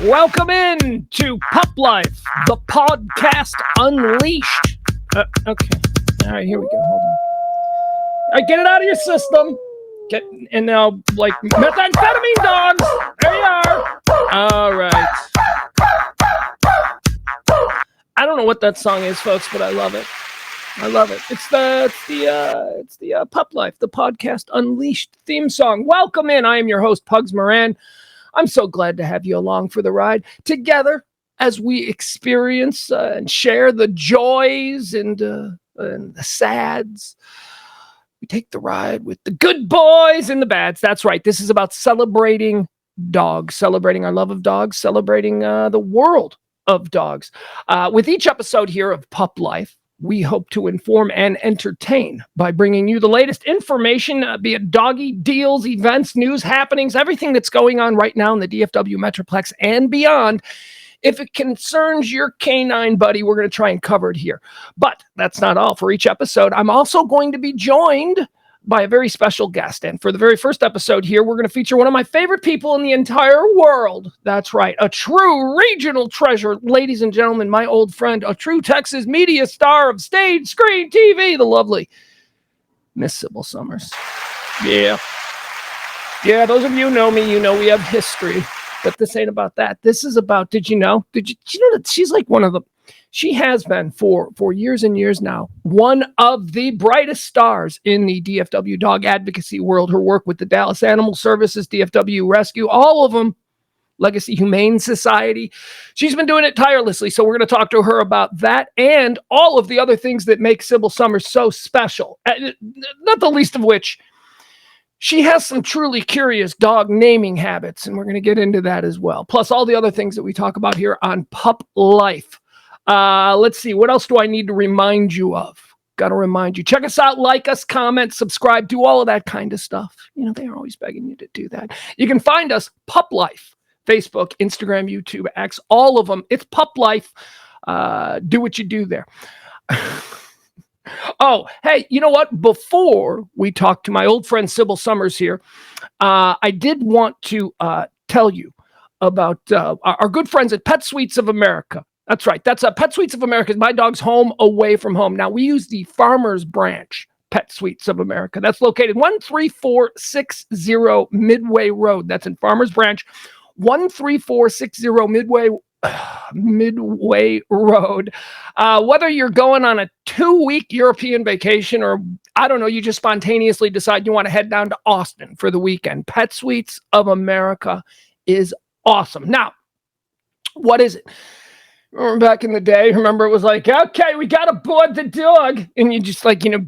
Welcome in to Puplife, the podcast unleashed. Okay. All right, here we go. Hold on. All right, get it out of your system. And now, like, methamphetamine dogs. There you are. All right. I don't know what that song is, folks, but I love it. I love it. It's the Puplife, the podcast unleashed theme song. Welcome in. I am your host, Pugs Moran. I'm so glad to have you along for the ride together as we experience and share the joys and the sads. We take the ride with the good boys and the bads. That's right. This is about celebrating dogs, celebrating our love of dogs, celebrating the world of dogs. With each episode here of Puplife, we hope to inform and entertain by bringing you the latest information, be it doggy deals, events, news, happenings, everything that's going on right now in the DFW Metroplex and beyond. If it concerns your canine buddy, we're going to try and cover it here. But that's not all. For each episode, I'm also going to be joined by a very special guest. And for the very first episode here, we're going to feature one of my favorite people in the entire world. That's right. A true regional treasure. Ladies and gentlemen, my old friend, a true Texas media star of stage, screen, TV, the lovely Miss Sybil Summers. Yeah, those of you who know me, you know we have history. But this ain't about that. This is about, did you know that she's like she has been for years and years now, one of the brightest stars in the DFW dog advocacy world. Her work with the Dallas Animal Services, DFW Rescue, all of them, Legacy Humane Society. She's been doing it tirelessly. So we're going to talk to her about that and all of the other things that make Sybil Summers so special. Not the least of which, she has some truly curious dog naming habits, and we're going to get into that as well. Plus all the other things that we talk about here on Puplife. Let's see. What else do I need to remind you of? Got to remind you. Check us out. Like us, comment, subscribe, do all of that kind of stuff. You know, they're always begging you to do that. You can find us, Puplife, Facebook, Instagram, YouTube, X, all of them. It's Puplife. Do what you do there. Oh, hey, you know what? Before we talk to my old friend Sybil Summers here, I did want to tell you about our good friends at PetSuites of America. That's right. That's PetSuites of America. My dog's home away from home. Now, we use the Farmers Branch PetSuites of America. That's located 13460 Midway Road. That's in Farmers Branch, 13460 Midway Road. Whether you're going on a 2-week European vacation or, I don't know, you just spontaneously decide you want to head down to Austin for the weekend, PetSuites of America is awesome. Now, what is it? Remember back in the day, remember it was like, okay, we got to board the dog. And you just like, you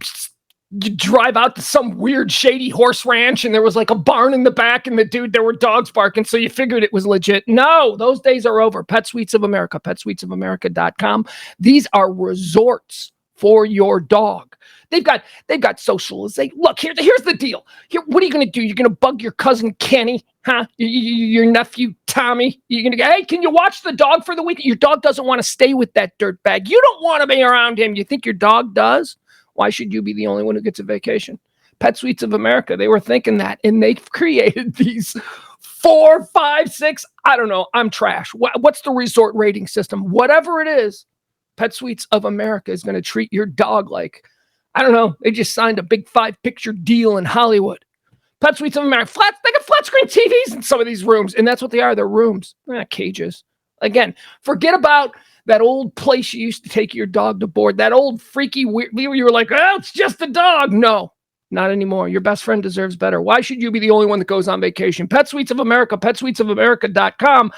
drive out to some weird shady horse ranch and there was like a barn in the back and there were dogs barking. So you figured it was legit. No, those days are over. PetSuites of America, PetSuitesofAmerica.com. These are resorts for your dog. They've got socialization. Look, here's the deal. Here, what are you going to do? You're going to bug your cousin Kenny, huh? Your nephew Tommy. You're going to go, hey, can you watch the dog for the week? Your dog doesn't want to stay with that dirtbag. You don't want to be around him. You think your dog does? Why should you be the only one who gets a vacation? PetSuites of America, they were thinking that, and they've created these 4, 5, 6, I don't know, I'm trash. What's the resort rating system? Whatever it is, PetSuites of America is going to treat your dog like, I don't know, they just signed a big 5-picture deal in Hollywood. PetSuites of America, they got flat screen TVs in some of these rooms, and that's what they are, they're rooms. They're not cages. Again, forget about that old place you used to take your dog to board, that old freaky weird, you were like, oh, it's just a dog. No, not anymore. Your best friend deserves better. Why should you be the only one that goes on vacation? PetSuites of America, PetSuitesofAmerica.com.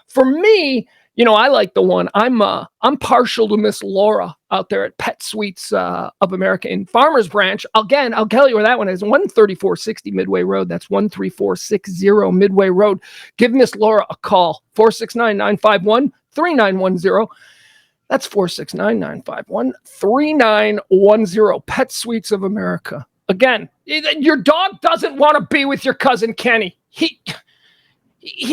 For me, I like the one. I'm partial to Miss Laura out there at PetSuites of America in Farmers Branch. Again, I'll tell you where that one is. 13460 Midway Road. That's 13460 Midway Road. Give Miss Laura a call. 469-951-3600. 3910. That's 469-951-3910. PetSuites of America. Again, your dog doesn't want to be with your cousin Kenny. He's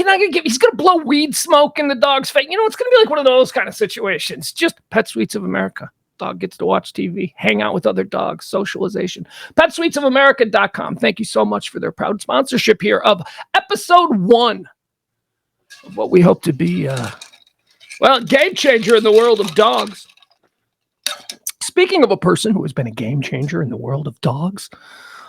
going to blow weed smoke in the dog's face. It's going to be like one of those kind of situations. Just PetSuites of America. Dog gets to watch TV, hang out with other dogs, socialization. PetSuitesOfAmerica.com. Thank you so much for their proud sponsorship here of episode 1 of what we hope to be, game changer in the world of dogs. Speaking of a person who has been a game changer in the world of dogs,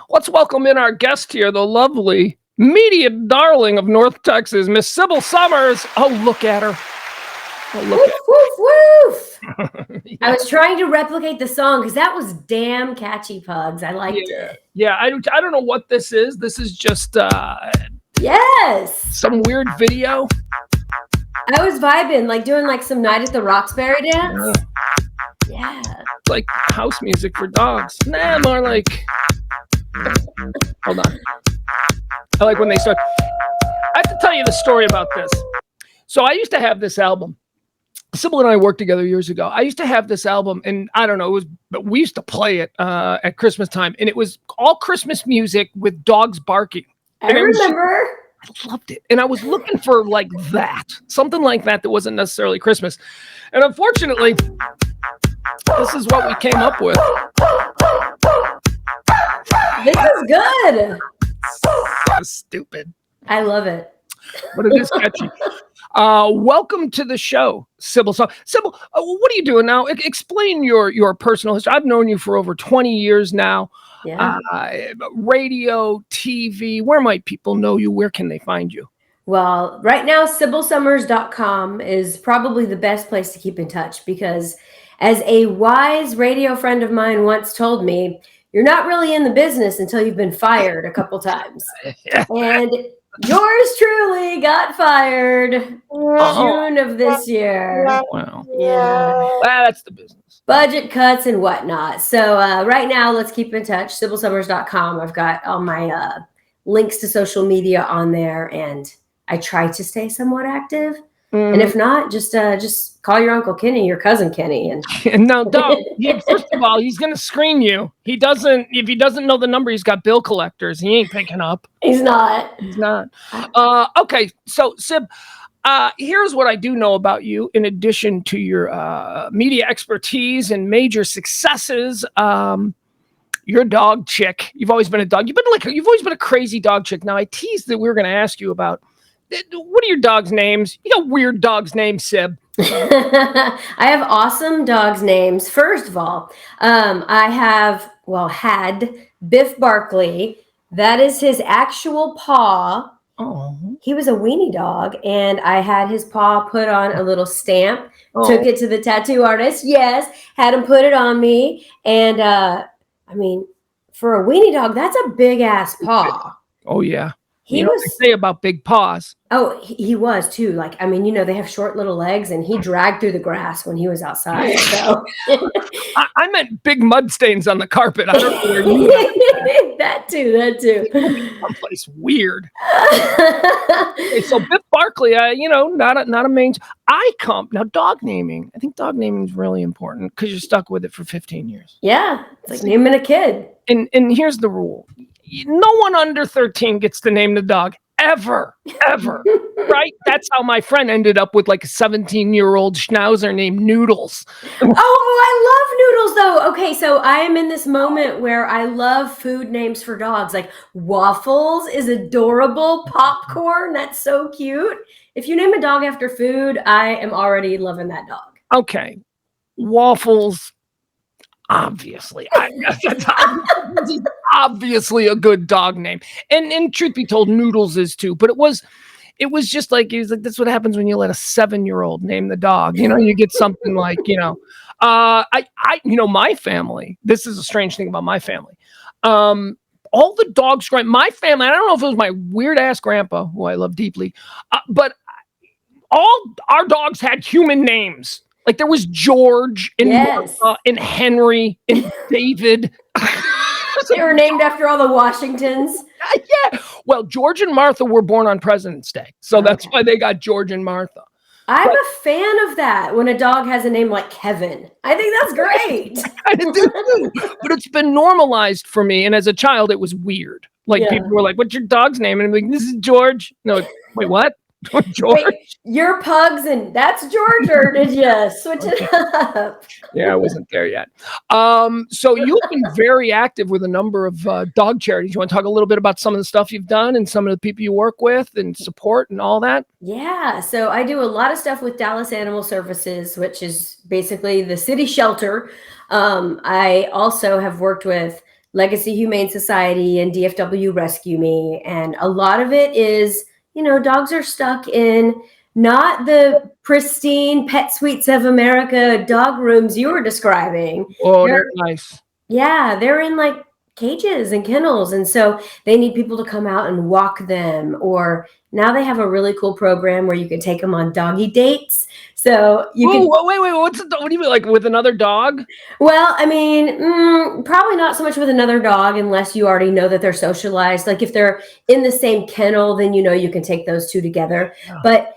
let's welcome in our guest here, the lovely media darling of North Texas, Miss Sybil Summers. Oh, look at her. Woof, woof, woof. Yeah. I was trying to replicate the song because that was damn catchy, Pugs. I liked it. Yeah, I don't know what this is. This is just some weird video. I was vibing, like doing like some Night at the Roxbury dance. Yeah. Like house music for dogs. Nah, more like... Hold on. I like when they start... I have to tell you the story about this. So I used to have this album. Sybil and I worked together years ago. I used to have this album, and I don't know, but we used to play it at Christmas time, and it was all Christmas music with dogs barking. I remember. I loved it. And I was looking for like that, something like that wasn't necessarily Christmas. And unfortunately, this is what we came up with. This is good. So stupid. I love it. But it is catchy. Welcome to the show, Sybil. So, Sybil, what are you doing now? Explain your personal history. I've known you for over 20 years now. Yeah. Radio, TV. Where might people know you? Where can they find you? Well, right now, SybilSummers.com is probably the best place to keep in touch because, as a wise radio friend of mine once told me, you're not really in the business until you've been fired a couple times. And yours truly got fired June of this year. Wow. Yeah. Well, that's the business. Budget cuts and whatnot. So right now, let's keep in touch. SybilSummers.com. I've got all my links to social media on there, and I try to stay somewhat active. Mm-hmm. And if not, just call your Uncle Kenny, your cousin Kenny. And no, don't. First of all, he's going to screen you. If he doesn't know the number, he's got bill collectors. He ain't picking up. He's not. Okay, so Syb, here's what I do know about you. In addition to your media expertise and major successes, you're a dog chick. You've always been a dog. You've always been a crazy dog chick. Now I teased that we were going to ask you about. What are your dogs' names? You got weird dogs' names, Syb. I have awesome dogs' names. First of all, I had Biff Barkley. That is his actual paw. Oh. He was a weenie dog, and I had his paw put on a little stamp. Took it to the tattoo artist. Yes, had him put it on me. And for a weenie dog, that's a big ass paw. Oh yeah. What they say about big paws. Oh, he was too. Like, they have short little legs, and he dragged through the grass when he was outside. So I meant big mud stains on the carpet. I don't know where you that too. Someplace weird. Okay, so Biff Barkley, not a main. Now dog naming. I think dog naming is really important because you're stuck with it for 15 years. Yeah, it's like naming a kid. And here's the rule. No one under 13 gets to name the dog ever, right? That's how my friend ended up with like a 17-year-old schnauzer named Noodles. Oh, I love Noodles though. Okay, so I am in this moment where I love food names for dogs. Like Waffles is adorable. Popcorn, that's so cute. If you name a dog after food, I am already loving that dog. Okay, Waffles. Obviously, obviously a good dog name, and truth be told, Noodles is too. But it was just like that's what happens when you let a 7-year-old name the dog. You get something like my family. This is a strange thing about my family. All the dogs, my family. I don't know if it was my weird ass grandpa, who I love deeply, but all our dogs had human names. Like there was George and Martha and Henry and David. They were named after all the Washingtons. Yeah. Well, George and Martha were born on President's Day. So that's why they got George and Martha. I'm a fan of that when a dog has a name like Kevin. I think that's great. I do too. But it's been normalized for me. And as a child, it was weird. Like people were like, "What's your dog's name?" And I'm like, "This is George." No, wait, what? George? Wait, you're Pugs and that's George, or did you switch it up? Yeah, I wasn't there yet. So you've been very active with a number of dog charities. You want to talk a little bit about some of the stuff you've done and some of the people you work with and support and all that? Yeah, so I do a lot of stuff with Dallas Animal Services, which is basically the city shelter. I also have worked with Legacy Humane Society and DFW Rescue Me, and a lot of it is, dogs are stuck in not the pristine PetSuites of America dog rooms you were describing. Oh, they're nice. Yeah, they're in like cages and kennels. And so they need people to come out and walk them. Or now they have a really cool program where you can take them on doggy dates. So you can. Wait. What do you mean, like with another dog? Well, I mean, probably not so much with another dog unless you already know that they're socialized. Like if they're in the same kennel, then you can take those two together. Yeah. But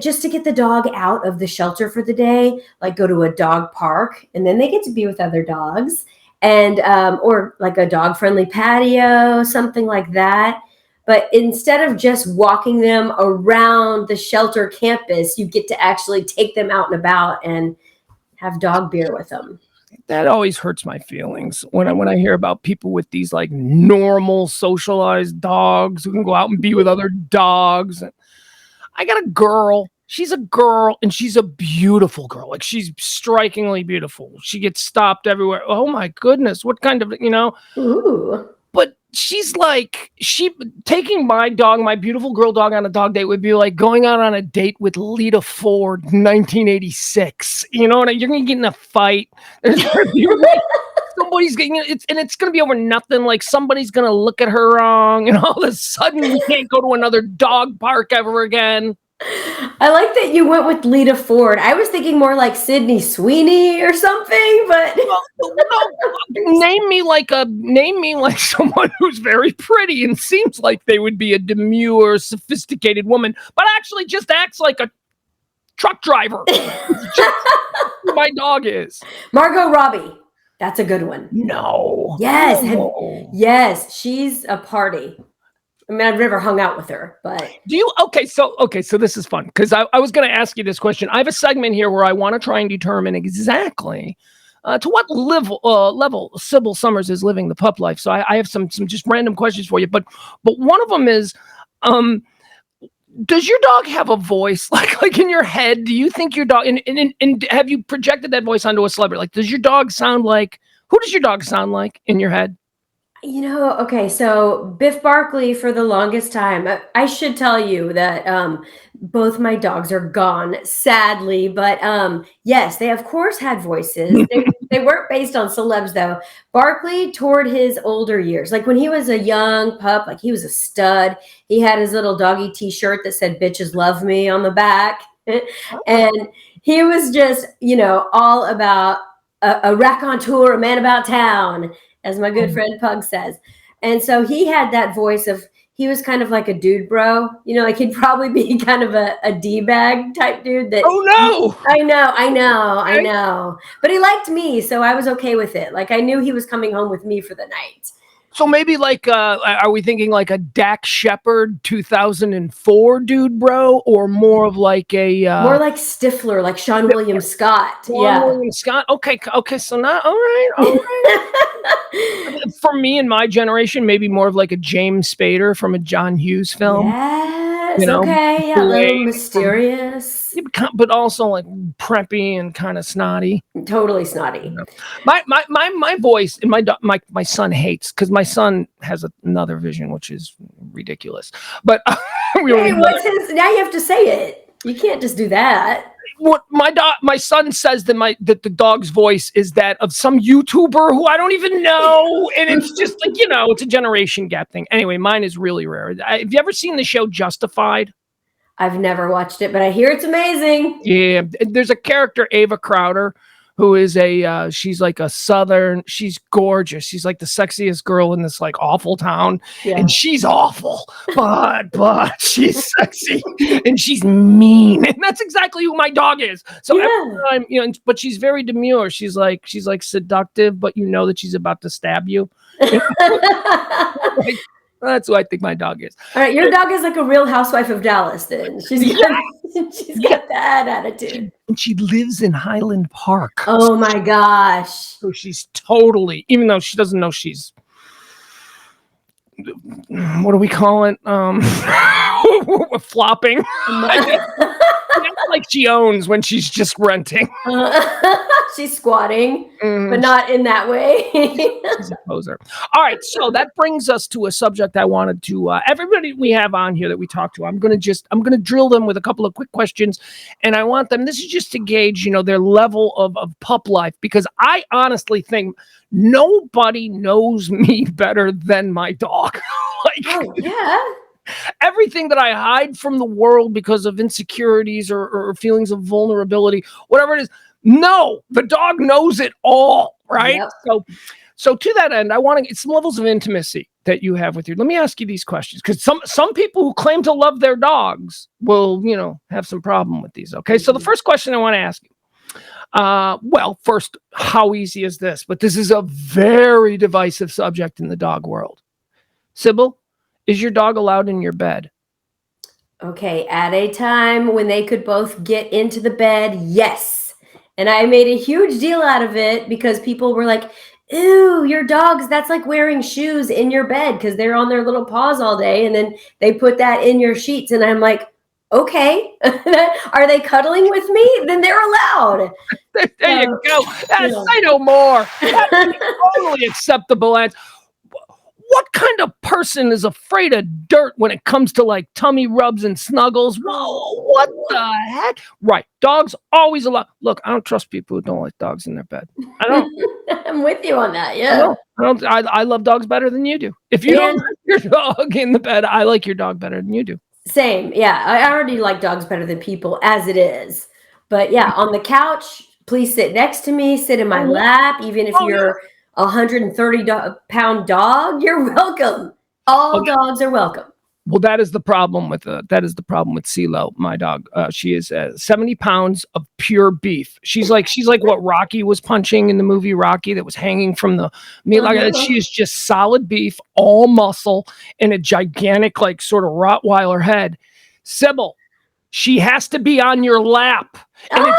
just to get the dog out of the shelter for the day, like go to a dog park, and then they get to be with other dogs. And or like a dog friendly patio, something like that. But instead of just walking them around the shelter campus, you get to actually take them out and about and have dog beer with them. That always hurts my feelings when I hear about people with these like normal socialized dogs who can go out and be with other dogs. I got a girl. She's a girl and she's a beautiful girl. Like she's strikingly beautiful. She gets stopped everywhere. Oh my goodness. What kind of, Ooh. But she's like, taking my dog, my beautiful girl dog on a dog date would be like going out on a date with Lita Ford, 1986. You're going to get in a fight. Somebody's getting it's going to be over nothing. Like somebody's going to look at her wrong and all of a sudden we can't go to another dog park ever again. I like that you went with Lita Ford. I was thinking more like Sydney Sweeney or something, but name me like someone who's very pretty and seems like they would be a demure, sophisticated woman, but actually just acts like a truck driver. Who my dog is. Margot Robbie. That's a good one. No. Yes. No. Yes, she's a party. I mean, I've never hung out with her, but do you? Okay, so this is fun because I was going to ask you this question. I have a segment here where I want to try and determine exactly to what level Sybil Summers is living the pup life. So I have some just random questions for you, but one of them is, does your dog have a voice like in your head? Do you think your dog and have you projected that voice onto a celebrity? Like, does your dog sound like who does your dog sound like in your head? Okay, so Biff Barkley for the longest time. I should tell you that both my dogs are gone, sadly, but yes, they of course had voices. They weren't based on celebs though. Barkley toward his older years, like when he was a young pup, like he was a stud. He had his little doggy t-shirt that said "Bitches Love Me" on the back. And he was just, all about a raconteur, a man about town, as my good friend Pug says. And so he had that voice he was kind of like a dude bro, like he'd probably be kind of a D-bag type dude that. Oh no. I know. But he liked me, so I was okay with it. Like I knew he was coming home with me for the night. So maybe like, are we thinking like a Dak Shepard 2004 dude, bro, or more of like a more like Stifler, like Sean William Scott? William Scott. Okay. So not all right. For me and my generation, maybe more of like a James Spader from a John Hughes film. Yes. Okay. Yeah. A little mysterious, but also like preppy and kind of snotty. Totally snotty. My voice and my son hates because my son has another vision, which is ridiculous. But what's his? Now you have to say it. You can't just do that. What my son says that the dog's voice is that of some YouTuber who I don't even know, and it's just like it's a generation gap thing. Anyway, mine is really rare. Have you ever seen the show Justified? I've never watched it, but I hear it's amazing. Yeah, there's a character, Ava Crowder, who is she's like she's gorgeous. She's like the sexiest girl in this like awful town. Yeah. And she's awful, but she's sexy and she's mean. And that's exactly who my dog is. So every time, you know, but she's very demure. She's like seductive, but you know that she's about to stab you. Like, that's who I think my dog is. All right, your dog is like a Real Housewife of Dallas then. She's got that attitude. And she lives in Highland Park. Oh my gosh. So she's totally, even though she doesn't know she's, what do we call it? Flopping. Like she owns when she's just renting. She's squatting, but not in that way. She's a poser. All right, so that brings us to a subject I wanted to. Everybody we have on here that we talk to, I'm gonna drill them with a couple of quick questions, and I want them. This is just to gauge, you know, their level of pup life, because I honestly think nobody knows me better than my dog. Like, oh yeah. Everything that I hide from the world because of insecurities or feelings of vulnerability, whatever it is, no, the dog knows it all, right? Yep. So to that end, I want to get some levels of intimacy that you have with your. Let me ask you these questions, because some people who claim to love their dogs will, you know, have some problem with these. Okay, so the first question I want to ask you. Well, first, how easy is this? But this is a very divisive subject in the dog world. Sybil, is your dog allowed in your bed? Okay, at a time when they could both get into the bed, yes. And I made a huge deal out of it because people were like, ew, your dogs, that's like wearing shoes in your bed because they're on their little paws all day. And then they put that in your sheets. And I'm like, okay, are they cuddling with me? Then they're allowed. There you go. Say no more. That's totally acceptable answer. What kind of person is afraid of dirt when it comes to like tummy rubs and snuggles? Whoa, what the heck? Right. Dogs always allow. Look, I don't trust people who don't like dogs in their bed. I don't. I'm with you on that. Yeah. I love dogs better than you do. If you don't like your dog in the bed, I like your dog better than you do. Same. Yeah. I already like dogs better than people as it is. But yeah, on the couch, please sit next to me, sit in my lap, even if you're 130-pound dog, you're welcome. All dogs are welcome. Well, that is the problem with CeeLo, my dog. She is 70 pounds of pure beef. She's like what Rocky was punching in the movie Rocky, that was hanging from the meat. Like she is just solid beef, all muscle, and a gigantic like sort of Rottweiler head. Sybil, she has to be on your lap. And it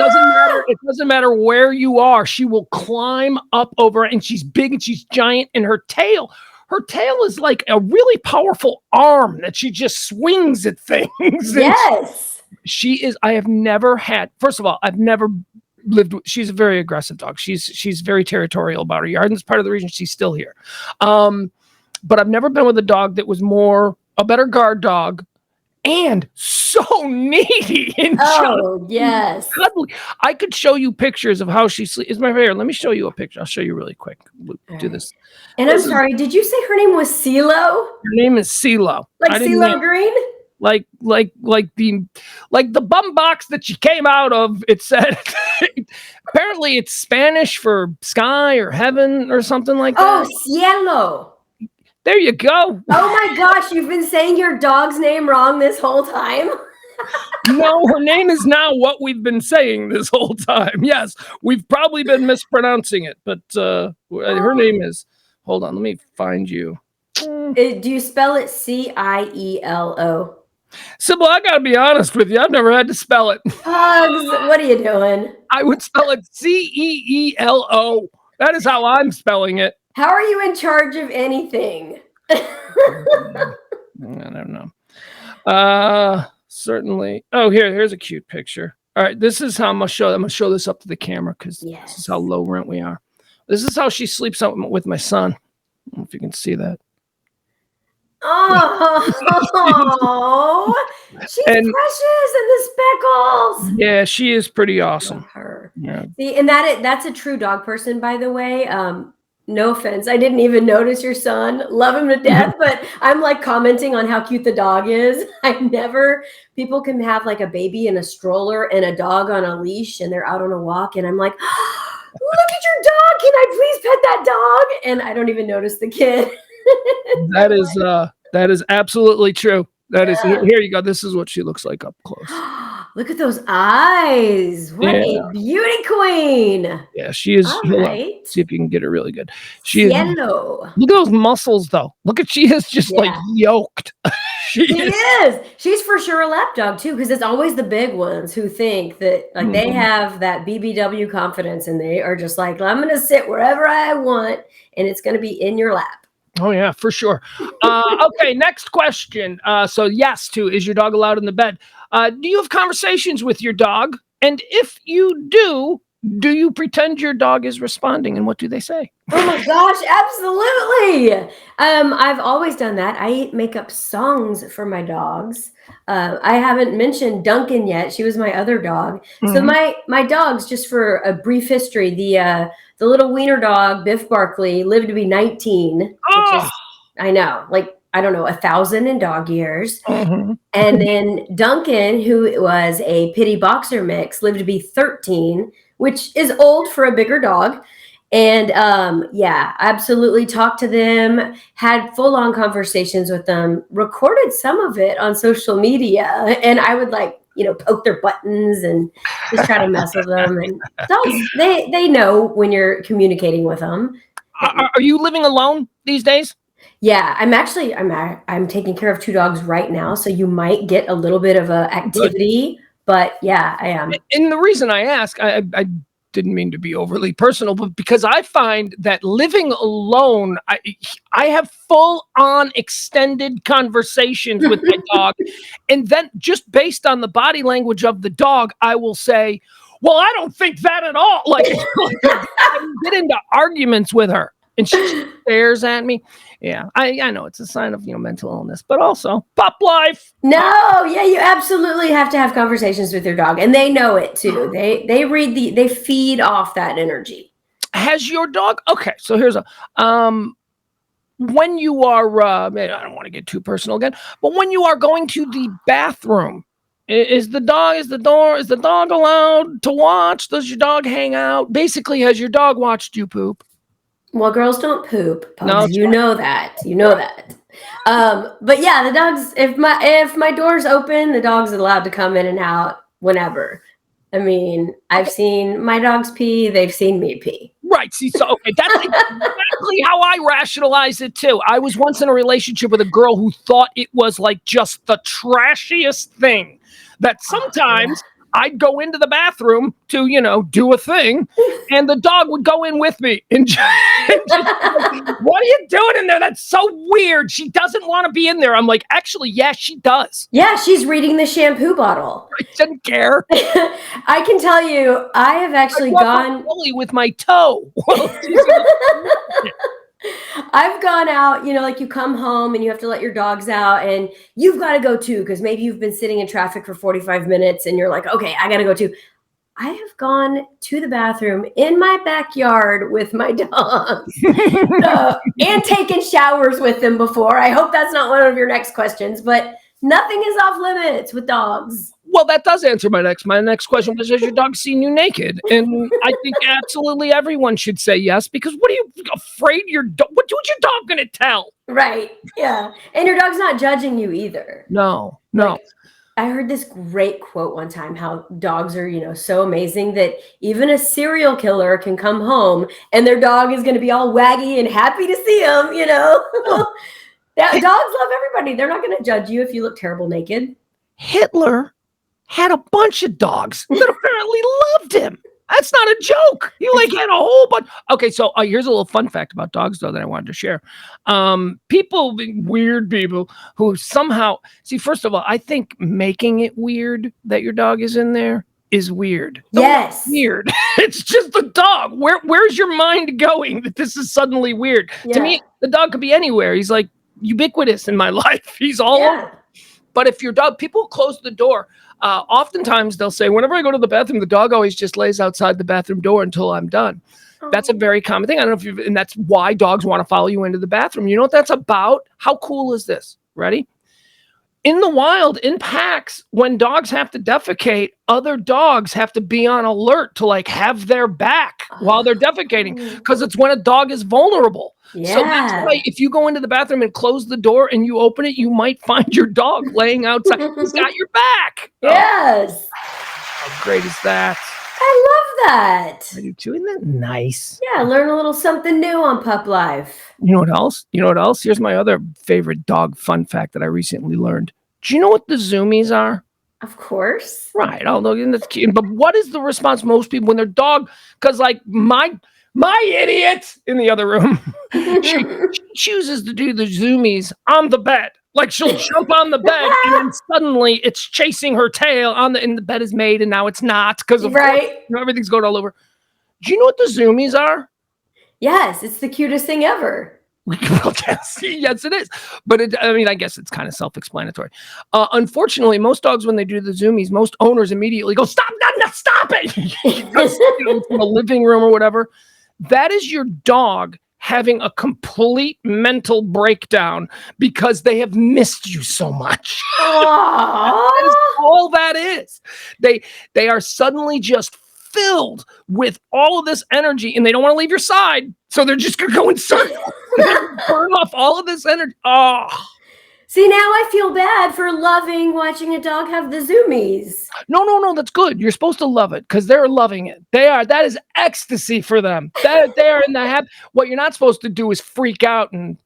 doesn't matter where you are. She will climb up over it, and she's big and she's giant, and her tail is like a really powerful arm that she just swings at things. Yes. She is, I have never had, first of all, I've never lived with, she's a very aggressive dog. She's very territorial about her yard, and that's part of the reason she's still here. But I've never been with a dog that was a better guard dog, and so needy and yes, cuddly. I could show you pictures of how she sleeps. It's my favorite. Let me show you a picture. I'll show you really quick. We'll do this. And I'm sorry, did you say her name was CeeLo? Her name is CeeLo. Like CeeLo Green? Like the bum box that she came out of. It said apparently it's Spanish for sky or heaven or something like that. Oh, cielo. There you go. Oh my gosh, you've been saying your dog's name wrong this whole time? No, her name is now what we've been saying this whole time. Yes, we've probably been mispronouncing it, but her name is, hold on, let me find you. Do you spell it Cielo? Sybil, I gotta be honest with you, I've never had to spell it. Pugs, what are you doing? I would spell it Ceelo. That is how I'm spelling it. How are you in charge of anything? I don't know. Certainly. Oh, here's a cute picture. All right, this is how I'm gonna show this up to the camera, because this is how low rent we are. This is how she sleeps with my son. I don't know if you can see that. Oh, she's precious, and the speckles. Yeah, she is pretty awesome. Love her. Yeah. See, and that's a true dog person, by the way. No offense, I didn't even notice your son. Love him to death, but I'm like commenting on how cute the dog is. People can have like a baby in a stroller and a dog on a leash, and they're out on a walk, and I'm like, oh, at your dog. Can I please pet that dog? And I don't even notice the kid. That is absolutely true. That is Yeah. here you go. This is what she looks like up close. Look at those eyes. What Yeah. a beauty queen. Yeah, she is. All Hold on. right. See if you can get her really good. She is. Cielo. Look at those muscles, though. Look at she is just like yoked. She is. She's for sure a lap dog too, because it's always the big ones who think that like they have that BBW confidence, and they are just like, I'm going to sit wherever I want, and it's going to be in your lap. Oh yeah, for sure. Okay, next question. So yes, to is your dog allowed in the bed? Do you have conversations with your dog? And if you do you pretend your dog is responding? And what do they say? Oh my gosh, absolutely. I've always done that. I make up songs for my dogs. I haven't mentioned Duncan yet. She was my other dog. So my dogs, just for a brief history, the little wiener dog, Biff Barkley, lived to be 19, which is, I know, like, I don't know, 1,000 in dog years. And then Duncan, who was a pity boxer mix, lived to be 13, which is old for a bigger dog. And yeah, absolutely talked to them, had full-on conversations with them, recorded some of it on social media. And I would poke their buttons and just try to mess with them. And dogs, they know when you're communicating with them. Are you living alone these days? Yeah, I'm taking care of 2 dogs right now, so you might get a little bit of a activity, but yeah, I am. And the reason I ask, I didn't mean to be overly personal, but because I find that living alone, I have full-on extended conversations with my dog, and then just based on the body language of the dog, I will say, well, I don't think that at all. Like I get into arguments with her, and she stares at me. Yeah, I know it's a sign of mental illness, but also pup life. No, yeah, you absolutely have to have conversations with your dog, and they know it too. They feed off that energy. Has your dog? Okay, so here's when you are I don't want to get too personal again, but when you are going to the bathroom, is the dog allowed to watch? Does your dog hang out? Basically, has your dog watched you poop? Well, girls don't poop. Pugs. No, you know that. You know that. But yeah, the dogs. If my door's open, the dog's allowed to come in and out whenever. I mean, I've seen my dogs pee. They've seen me pee. Right. See, so okay, that's exactly how I rationalize it too. I was once in a relationship with a girl who thought it was like just the trashiest thing that sometimes I'd go into the bathroom to, do a thing, and the dog would go in with me. And just what are you doing in there? That's so weird. She doesn't want to be in there. I'm like, actually, yeah, she does. Yeah, she's reading the shampoo bottle. I didn't care. I can tell you, I have actually gone with my toe. I've gone out, like you come home and you have to let your dogs out, and you've got to go too, because maybe you've been sitting in traffic for 45 minutes and you're like, okay, I got to go too. I have gone to the bathroom in my backyard with my dogs and taken showers with them before. I hope that's not one of your next questions, but nothing is off limits with dogs. Well, that does answer my next question, was, has your dog seen you naked? And I think absolutely everyone should say yes, because what are you afraid what's your dog going to tell? Right. Yeah. And your dog's not judging you either. No. Like, I heard this great quote one time, how dogs are, so amazing that even a serial killer can come home and their dog is going to be all waggy and happy to see him, Dogs love everybody. They're not going to judge you if you look terrible naked. Hitler had a bunch of dogs that apparently loved him. That's not a joke. He had a whole bunch. Okay, so here's a little fun fact about dogs, though, that I wanted to share. Weird people who somehow see. First of all, I think making it weird that your dog is in there is weird. Yes, weird. It's just a dog. Where's your mind going that this is suddenly weird? Yeah. To me, the dog could be anywhere. He's like ubiquitous in my life. He's all over. But if your dog, people close the door. Oftentimes they'll say, whenever I go to the bathroom, the dog always just lays outside the bathroom door until I'm done. That's a very common thing. I don't know and that's why dogs want to follow you into the bathroom. You know what that's about? How cool is this? Ready? in the wild, in packs, when dogs have to defecate, other dogs have to be on alert to like have their back while they're defecating, because it's when a dog is vulnerable. Yeah. So that's why if you go into the bathroom and close the door and you open it, you might find your dog laying outside. He's got your back. Yes. How great is that? I love that. I do too. Isn't that nice? Yeah, learn a little something new on Pup Life. You know what else? Here's my other favorite dog fun fact that I recently learned. Do you know what the zoomies are? Of course. Right. Although that's cute. But what is the response most people when their dog? Because like my idiot in the other room, she chooses to do the zoomies on the bed. Like she'll jump on the bed and then suddenly it's chasing her tail and the bed is made and now it's not because of course, everything's going all over. Do you know what the zoomies are? Yes, it's the cutest thing ever. Well, yes, it is. But I guess it's kind of self-explanatory. Unfortunately, most dogs, when they do the zoomies, most owners immediately go, stop it. Because, from a living room or whatever. That is your dog having a complete mental breakdown because they have missed you so much. That is all that is. They are suddenly just filled with all of this energy and they don't want to leave your side. So they're just going to go in circles and burn off all of this energy. Oh. See, now I feel bad for loving watching a dog have the zoomies. No, that's good. You're supposed to love it because they're loving it. That is ecstasy for them. They are in the happy. What you're not supposed to do is freak out and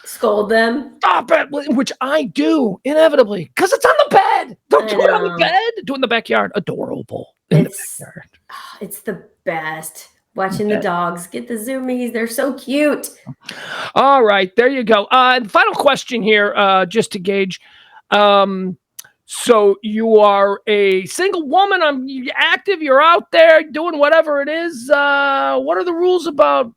scold them. Stop it, which I do inevitably because it's on the bed. Don't do it on the bed. Do it in the backyard. Adorable. It's the best. Watching the dogs get the zoomies. They're so cute. All right. There you go. Final question here, just to gauge. So you are a single woman. You're active. You're out there doing whatever it is. What are the rules about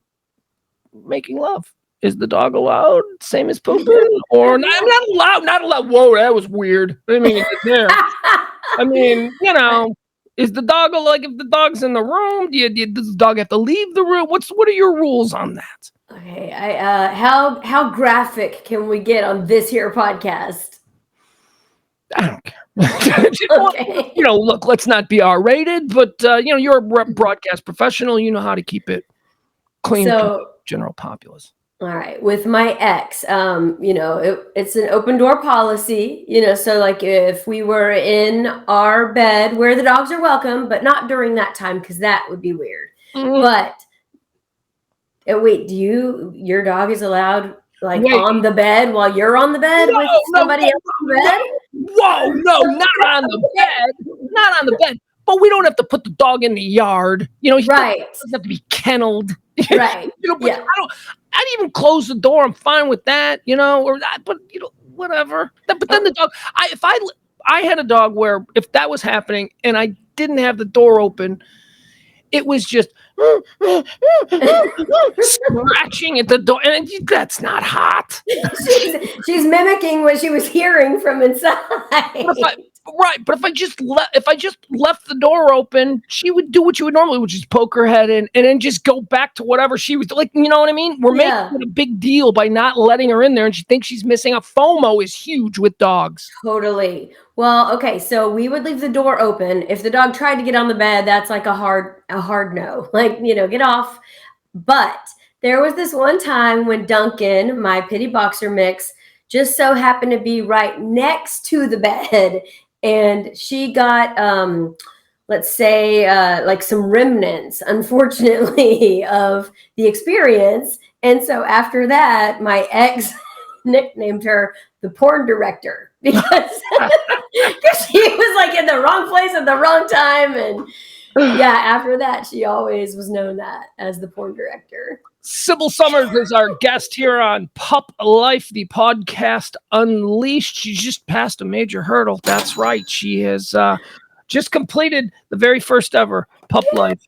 making love? Is the dog allowed? Same as pooping? Or I'm not allowed. Not allowed. Whoa, that was weird. I mean, is the dog like if the dog's in the room? Does the dog have to leave the room? What are your rules on that? Okay, how graphic can we get on this here podcast? I don't care. Okay. Look, let's not be R-rated, but you're a broadcast professional. You know how to keep it clean for the general populace. All right. With my ex, it's an open door policy, so like if we were in our bed where the dogs are welcome, but not during that time, because that would be weird. Mm-hmm. But wait, your dog is allowed on the bed while you're on the bed with somebody else on the bed? Whoa, no, not on the bed. Not on the bed. But we don't have to put the dog in the yard. He doesn't have to be kennelled. Right. But I'd even close the door. I'm fine with that, but whatever. But then the dog, if I had a dog where if that was happening and I didn't have the door open, it was just scratching at the door, and that's not hot. She's mimicking what she was hearing from inside. But if I just left the door open, she would do what she would normally, which is poke her head in and then just go back to whatever she was like. You know what I mean? We're making it a big deal by not letting her in there, and she thinks she's missing out. FOMO is huge with dogs. Totally. Well, okay, so we would leave the door open. If the dog tried to get on the bed, that's like a hard no. Get off. But there was this one time when Duncan, my pity boxer mix, just so happened to be right next to the bed. And she got, let's say, like some remnants, unfortunately, of the experience. And so after that, my ex nicknamed her the porn director because she was like in the wrong place at the wrong time. And after that, she always was known as the porn director. Sybil Summers is our guest here on Pup Life, the podcast Unleashed. She's just passed a major hurdle. That's right. She has just completed the very first ever Pup Life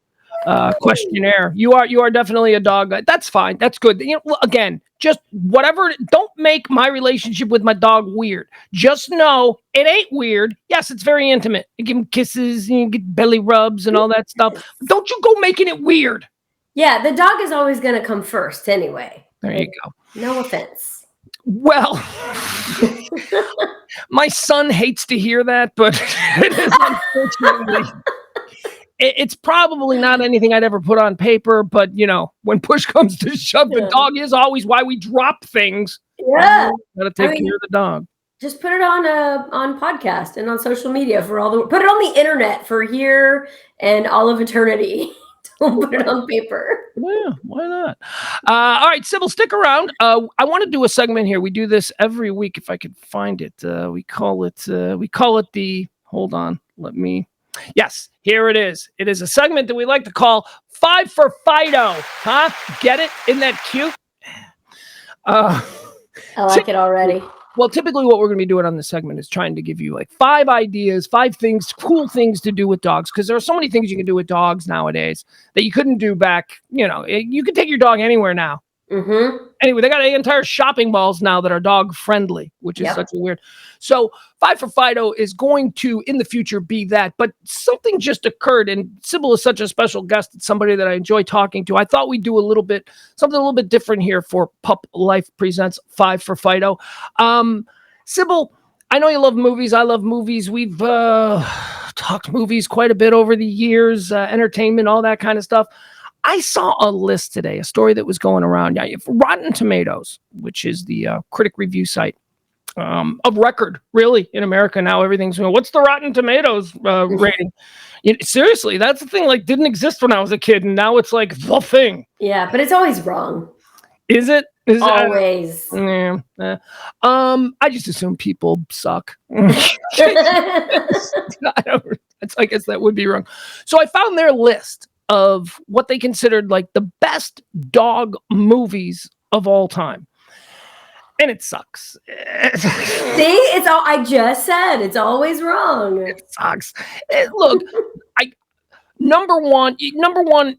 questionnaire. You are definitely a dog. That's fine. That's good. Again, just whatever. Don't make my relationship with my dog weird. Just know it ain't weird. Yes, it's very intimate. You give him kisses, you get belly rubs and all that stuff. But don't you go making it weird. Yeah, the dog is always going to come first anyway. There you go. No offense. Well, my son hates to hear that, but it is unfortunately. It's probably not anything I'd ever put on paper, but when push comes to shove, the dog is always why we drop things. Yeah, gotta take care of the dog. Just put it on podcast and on social media put it on the internet for here and all of eternity. Don't put it on paper. Yeah, why not? All right, Sybil, stick around. I want to do a segment here. We do this every week if I could find it. We call it the. Hold on, let me. Yes, here it is. It is a segment that we like to call 5 for Fido. Huh? Get it? Isn't that cute? I like it already. Well, typically what we're going to be doing on this segment is trying to give you like 5 ideas, 5 things, cool things to do with dogs. Because there are so many things you can do with dogs nowadays that you couldn't do back. You can take your dog anywhere now. Mm-hmm. Anyway, they got entire shopping malls now that are dog friendly, which is such a weird. So 5 for Fido is going to, in the future, be that. But something just occurred, and Sybil is such a special guest. It's somebody that I enjoy talking to. I thought we'd do something a little bit different here for Puplife Presents 5 for Fido. Sybil, I know you love movies. I love movies. We've talked movies quite a bit over the years, entertainment, all that kind of stuff. I saw a list today, a story that was going around. Rotten Tomatoes, which is the critic review site of record, really, in America now. Everything's, what's the Rotten Tomatoes rating? Seriously, that's the thing. Like, didn't exist when I was a kid, and now it's like the thing. Yeah, but it's always wrong. Is it? Always. I just assume people suck. I guess that would be wrong. So I found their list of what they considered like the best dog movies of all time. And it sucks. See, I just said it's always wrong. It sucks. Look, number one,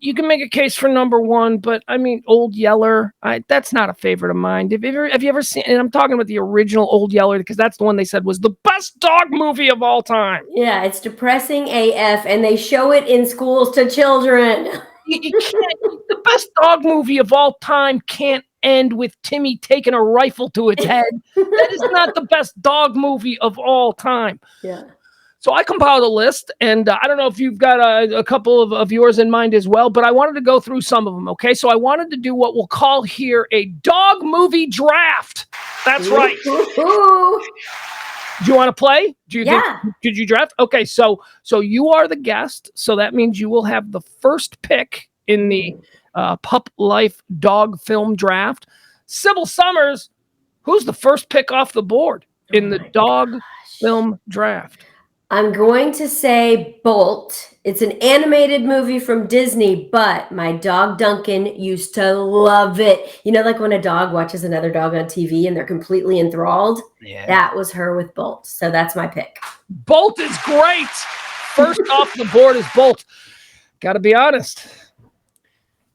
you can make a case for number one, but I mean, Old Yeller, that's not a favorite of mine. Have you ever seen, and I'm talking about the original Old Yeller, because that's the one they said was the best dog movie of all time. Yeah, it's depressing AF, and they show it in schools to children. You can't, the best dog movie of all time can't end with Timmy taking a rifle to its head. That is not the best dog movie of all time. Yeah. So I compiled a list, and I don't know if you've got a couple of yours in mind as well, but I wanted to go through some of them, okay? So I wanted to do what we'll call here a dog movie draft. That's right. Ooh. Do you want to play? Yeah. Did you draft? Okay, so you are the guest, so that means you will have the first pick in the Puplife dog film draft. Sybil Summers, who's the first pick off the board in the dog film draft? I'm going to say Bolt. It's an animated movie from Disney, but my dog Duncan used to love it. Like when a dog watches another dog on TV and they're completely enthralled? Yeah. That was her with Bolt. So that's my pick. Bolt is great. First off the board is Bolt. Got to be honest.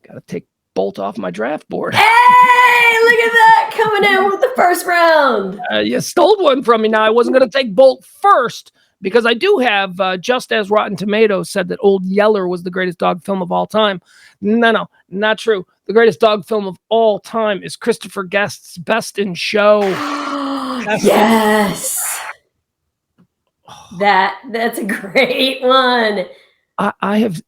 Got to take Bolt off my draft board. Hey, look at that coming in with the first round. You stole one from me. Now, I wasn't going to take Bolt first, because I do have, just as Rotten Tomatoes said that Old Yeller was the greatest dog film of all time. No, not true. The greatest dog film of all time is Christopher Guest's Best in Show. Yes. That's a great one.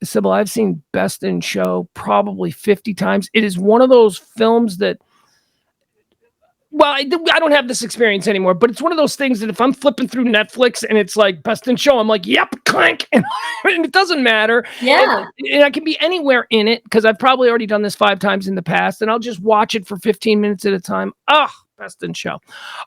Sybil, I've seen Best in Show probably 50 times. It is one of those films that, well, I don't have this experience anymore, but it's one of those things that if I'm flipping through Netflix and it's like Best in Show, I'm like, yep, clank. And it doesn't matter. Yeah. And I can be anywhere in it, because I've probably already done this 5 times in the past, and I'll just watch it for 15 minutes at a time. Best in Show.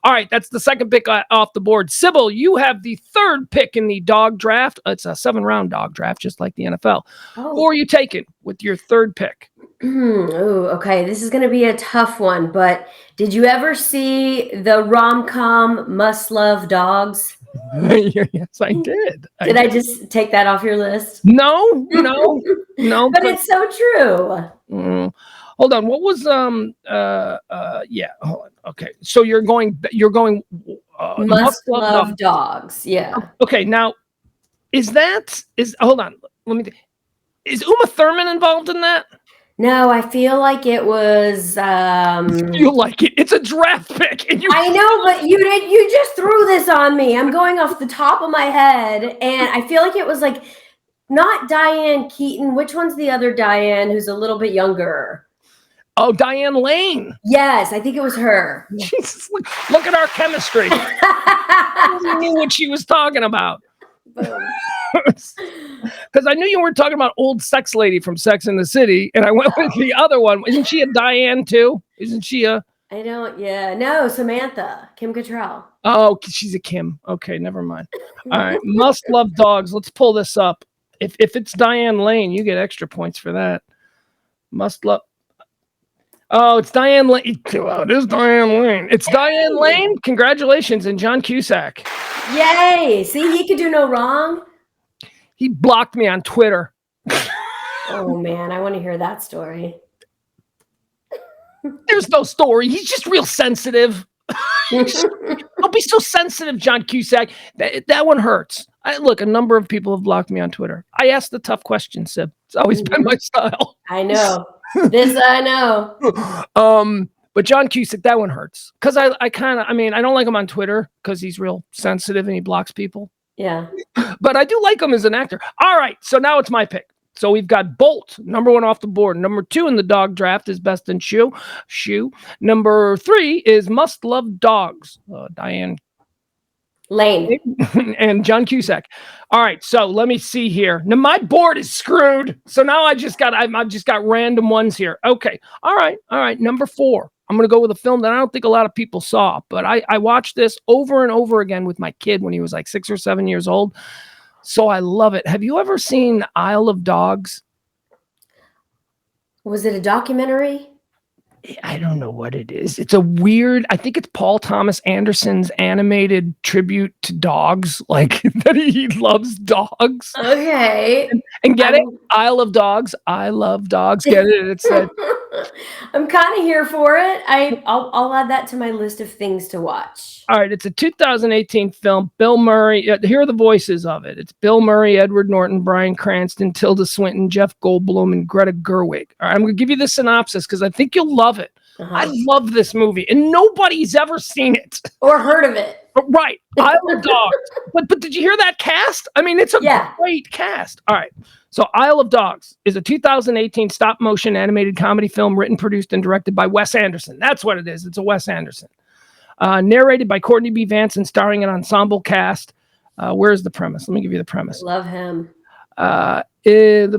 All right, that's the second pick off the board. Sybil, you have the third pick in the dog draft. It's a 7-round dog draft, just like the NFL. Who are you taking with your third pick? Okay. This is going to be a tough one, but did you ever see the rom-com Must Love Dogs? Yes, I did. Did I just take that off your list? No. But it's so true. Hold on. What was yeah, hold on. Okay. So you're going Must Love Dogs. Yeah. Okay, now hold on. Let me think. Is Uma Thurman involved in that? No, I feel like it was. You like it? It's a draft pick, and I know, but you just threw this on me. I'm going off the top of my head, and I feel like it was like not Diane Keaton. Which one's the other Diane who's a little bit younger? Oh, Diane Lane. Yes, I think it was her. Jesus, look at our chemistry. I knew what she was talking about. Because I knew you weren't talking about old sex lady from Sex and the City, and I went with the other one. Isn't she a Diane too? Isn't she a? I don't. Yeah, no, Samantha, Kim Cattrall. Oh, she's a Kim. Okay, never mind. All right, Must Love Dogs. Let's pull this up. If it's Diane Lane, you get extra points for that. Must Love. Oh, it's Diane Lane. Oh, it is Diane Lane. It's Diane Lane. Congratulations, and John Cusack. Yay! See, he could do no wrong. He blocked me on Twitter. Oh man, I want to hear that story. There's no story. He's just real sensitive. Don't be so sensitive, John Cusack. That one hurts. Look, a number of people have blocked me on Twitter. I ask the tough questions, Sib. It's always been my style. I know. This I know. But John Cusack, that one hurts. Because I don't like him on Twitter because he's real sensitive and he blocks people. Yeah. But I do like him as an actor. All right, so now it's my pick. So we've got Bolt, number 1 off the board. Number 2 in the dog draft is Best in Shoe. Number 3 is Must Love Dogs. Diane Lane and John Cusack. All right, so let me see here. Now my board is screwed. So now I've just got random ones here. Okay. All right. Number 4. I'm going to go with a film that I don't think a lot of people saw, but I watched this over and over again with my kid when he was like 6 or 7 years old. So I love it. Have you ever seen Isle of Dogs? Was it a documentary? I don't know what it is. It's a weird, I think it's Paul Thomas Anderson's animated tribute to dogs, like that he loves dogs. Okay. And get it? Isle of Dogs. I love dogs. Get it? It's I'm kind of here for it. I'll add that to my list of things to watch. All right. It's a 2018 film. Bill Murray. Here are the voices of it. It's Bill Murray, Edward Norton, Bryan Cranston, Tilda Swinton, Jeff Goldblum, and Greta Gerwig. All right, I'm going to give you the synopsis because I think you'll love it. I love this movie, and nobody's ever seen it or heard of it. Right, Isle of Dogs. But did you hear that cast? I mean, it's a great cast. All right, so Isle of Dogs is a 2018 stop-motion animated comedy film written, produced, and directed by Wes Anderson. That's what it is. It's a Wes Anderson. Narrated by Courtney B. Vance and starring an ensemble cast. Where's the premise? Let me give you the premise. Love him. In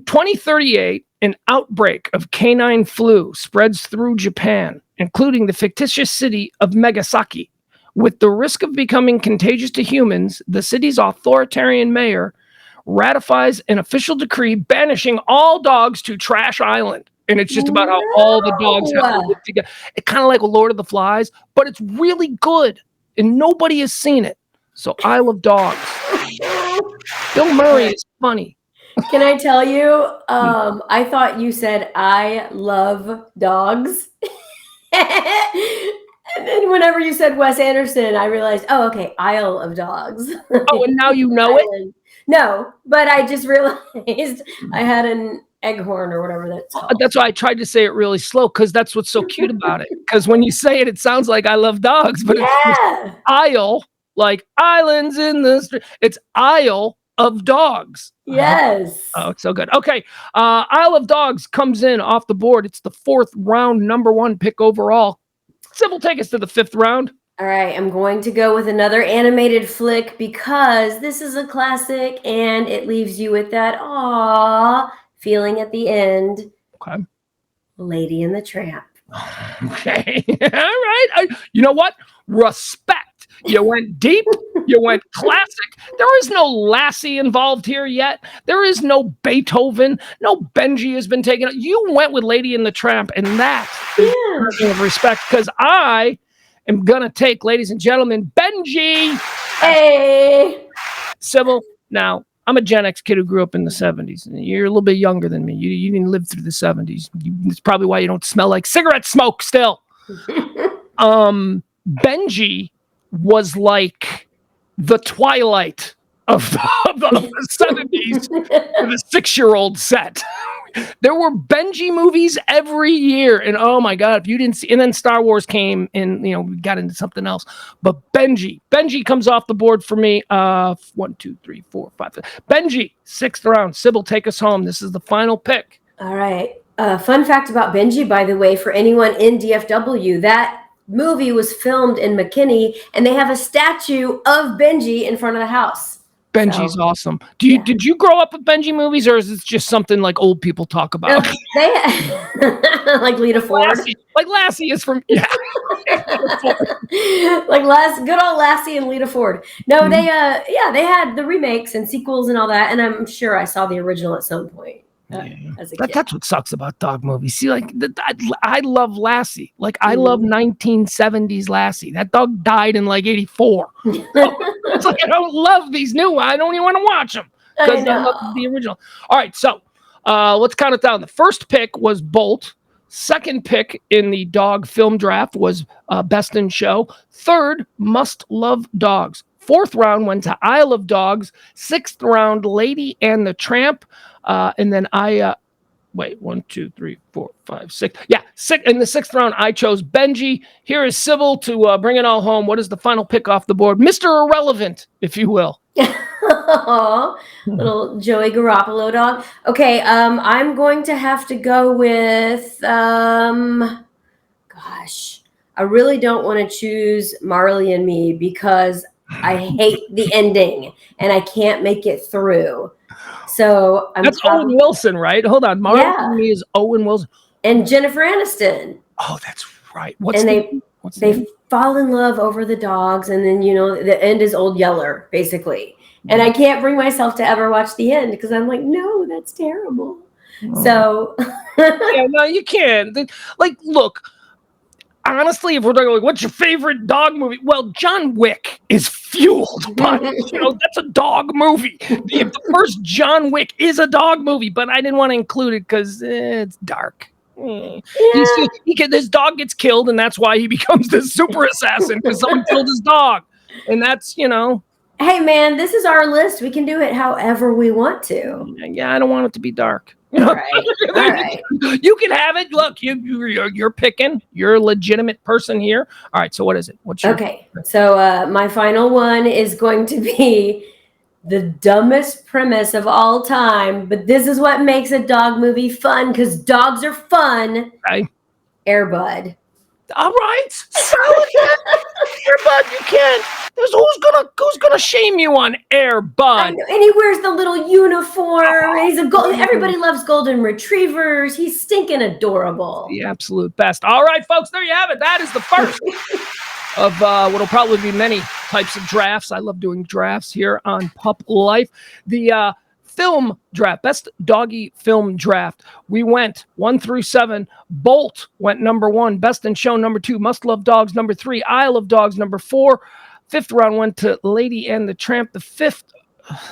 2038, an outbreak of canine flu spreads through Japan, including the fictitious city of Megasaki. With the risk of becoming contagious to humans, the city's authoritarian mayor ratifies an official decree banishing all dogs to Trash Island. And it's just about how all the dogs have to live together. It's kind of like Lord of the Flies, but it's really good. And nobody has seen it. So Isle of Dogs. Bill Murray is funny. Can I tell you? I thought you said I love dogs. And then whenever you said Wes Anderson, I realized, oh, okay, Isle of Dogs. Oh, and now you know it? No, but I just realized I had an Eghorn or whatever that's called. That's why I tried to say it really slow, because that's what's so cute about it. Because when you say it, it sounds like I love dogs, but it's Isle, like islands in the street. It's Isle of Dogs. Yes. Oh, it's so good. Okay. Isle of Dogs comes in off the board. It's the 4th round, number 1 pick overall. Sybil, take us to the 5th round. All right. I'm going to go with another animated flick because this is a classic and it leaves you with that aw feeling at the end. Okay. Lady and the Tramp. Okay. All right. You know what? Respect. You went deep. You went classic. There is no Lassie involved here yet. There is no Beethoven. No Benji has been taken. You went with Lady and the Tramp, and that is of respect, because I am going to take, ladies and gentlemen, Benji. Hey. Sybil, now, I'm a Gen X kid who grew up in the 70s. And you're a little bit younger than me. You didn't live through the 70s. It's probably why you don't smell like cigarette smoke still. Benji was like the Twilight of the 70s for the 6-year-old set. There were Benji movies every year, and oh my god, if you didn't see, and then Star Wars came, and we got into something else. But Benji comes off the board for me. 1, 2, 3, 4, 5. Benji, 6th round. Sybil, take us home. This is the final pick. All right. Fun fact about Benji, by the way, for anyone in DFW, that movie was filmed in McKinney, and they have a statue of Benji in front of the house. Benji's awesome. Did you grow up with Benji movies, or is this just something like old people talk about? No, they like Lita Ford. Lassie is from good old Lassie and Lita Ford. No, they had the remakes and sequels and all that, and I'm sure I saw the original at some point. As a kid. That's what sucks about dog movies. See, I love Lassie. I love 1970s Lassie. That dog died in 84. It's I don't love these new ones. I don't even want to watch them because I love the original. All right, so let's count it down. The first pick was Bolt. Second pick in the dog film draft was Best in Show. Third, Must Love Dogs. Fourth round went to Isle of Dogs. Sixth round, Lady and the Tramp. And then I, 1, 2, 3, 4, 5, 6. Yeah, in the sixth round, I chose Benji. Here is Sybil to bring it all home. What is the final pick off the board? Mr. Irrelevant, if you will. Little Joey Garoppolo dog. Okay, I'm going to have to go with, I really don't want to choose Marley and Me because I hate the ending and I can't make it through. So that's Owen Wilson, right? Hold on. Marley and Me is Owen Wilson. And Jennifer Aniston. Oh, that's right. They fall in love over the dogs, and then the end is Old Yeller, basically. And I can't bring myself to ever watch the end because I'm like, no, that's terrible. Oh. So yeah, no, you can't. Look. Honestly, if we're talking what's your favorite dog movie? Well, John Wick is fueled by, that's a dog movie. The first John Wick is a dog movie, but I didn't want to include it because it's dark. Yeah. His dog gets killed, and that's why he becomes this super assassin because someone killed his dog. And that's, Hey, man, this is our list. We can do it however we want to. Yeah, I don't want it to be dark. All right. You can have it. Look, you're picking. You're a legitimate person here. All right. So what is it? Okay. So my final one is going to be the dumbest premise of all time, but this is what makes a dog movie fun because dogs are fun. Okay. Air Bud. All right. Air Bud, you can. Who's gonna shame you on Air Bud? And he wears the little uniform. He's everybody loves golden retrievers. He's stinking adorable. The absolute best. All right, folks, there you have it. That is the first of what'll probably be many types of drafts. I love doing drafts here on Puplife. The film draft, best doggy film draft. We went 1 through 7. Bolt went number 1. Best in Show number 2. Must Love Dogs number 3. Isle of Dogs number 4. Fifth round went to Lady and the Tramp. The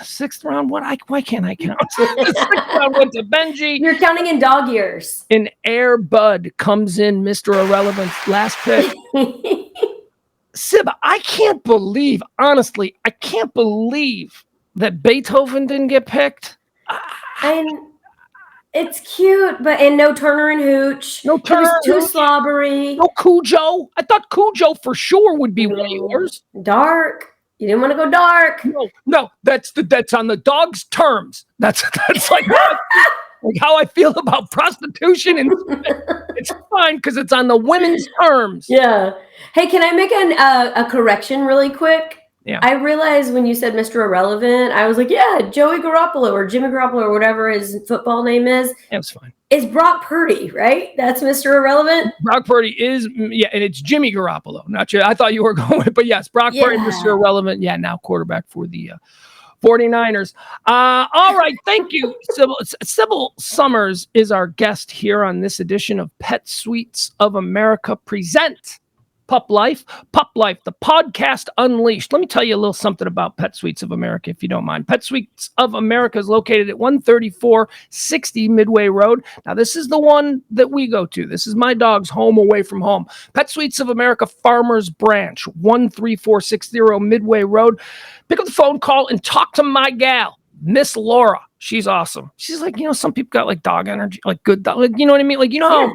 sixth round, why can't I count? The sixth round went to Benji. You're counting in dog years. And Air Bud comes in, Mr. Irrelevant, last pick. Sib, I can't believe that Beethoven didn't get picked. It's cute, and no Turner and Hooch. No Turner. It was too slobbery. No Cujo. I thought Cujo for sure would be one of yours. Dark. You didn't want to go dark. No. That's on the dog's terms. That's like how I feel about prostitution, and it's fine because it's on the women's terms. Yeah. Hey, can I make a correction really quick? Yeah. I realized when you said Mr. Irrelevant, I was like, yeah, Joey Garoppolo or Jimmy Garoppolo or whatever his football name is. That's fine. It's Brock Purdy, right? That's Mr. Irrelevant? Brock Purdy is, and it's Jimmy Garoppolo. Not you. I thought you were going with, but yes, Brock Purdy, Mr. Irrelevant. Yeah, now quarterback for the 49ers. All right, thank you, Sybil. Sybil Summers is our guest here on this edition of PetSuites of America present Puplife, the podcast unleashed. Let me tell you a little something about PetSuites of America, if you don't mind. PetSuites of America is located at 13460 Midway Road. Now, this is the one that we go to. This is my dog's home away from home. PetSuites of America Farmers Branch, 13460 Midway Road. Pick up the phone, call, and talk to my gal, Miss Laura. She's awesome. She's like, some people got like dog energy, like good dog, like, you know what I mean? Like, how